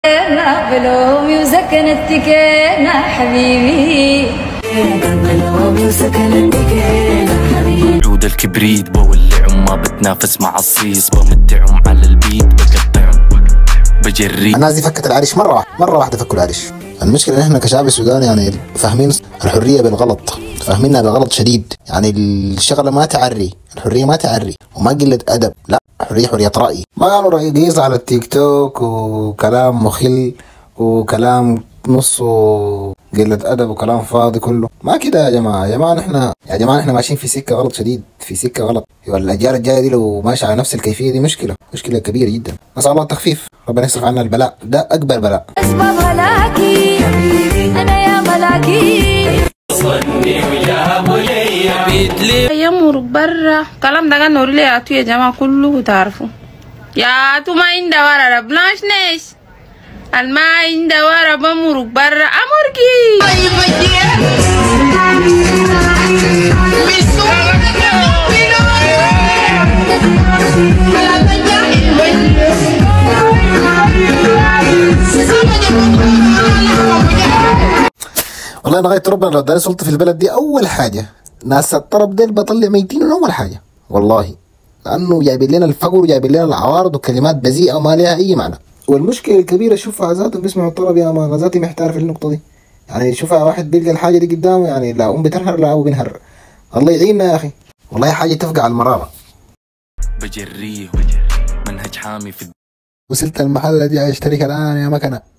بلوم وسكنتك يا حبيبي بلوم وسكنتك يا حبيبي. عود الكبريت بولعهم ما بتنافس مع الصيص، بمتعهم على البيت بقطعهم بجري. الناس دي فكت العرش مرة واحدة فكوا العرش. المشكلة ان احنا كشعب السوداني يعني فاهمين الحرية بالغلط، فاهمينها بالغلط شديد. يعني الشغلة ما تعري، الحرية ما تعري وما قلة أدب، لا حرية رأي. ما قالوا رئيس على التيك توك وكلام مخل وكلام نصه قلة أدب وكلام فاضي كله. ما كده يا جماعة نحن ماشيين في سكة غلط شديد، في سكة غلط. والأجيال الجاية دي لو ماشية على نفس الكيفية دي مشكلة كبيرة جدا. نسأل الله التخفيف، ربنا يصرف عنا البلاء ده، أكبر بلاء. أسباب هلاكي أنا يا ملاكي صني وجابوا لي يمرق برا كلام ده قال نوري لي يا جماعة كله تعرفوا يا تو ما عند ورا ربناش ناش الما عند ورا بمرق برا أمرقي. والله انا غاية ربنا لو اداني سلطة في البلد دي اول حاجة ناس الطرب ديل بطلع ميتين من اول حاجة والله، لانه جايبين لنا الفقر وجايبين لنا العوارض وكلمات بذيئة وما لها اي معنى. والمشكلة الكبيرة شوفها ذاتهم بيسمعوا الطرب يا مان، ذاتي محتار في النقطة دي. يعني شوفها واحد بيلقى الحاجة دي قدامه يعني لا بتنهر لا هو بينهر. الله يعيننا يا اخي، والله حاجة تفقع على المرارة. بجريه منهج حامي في وصلت المحل دي اشترك الان يا مكنة.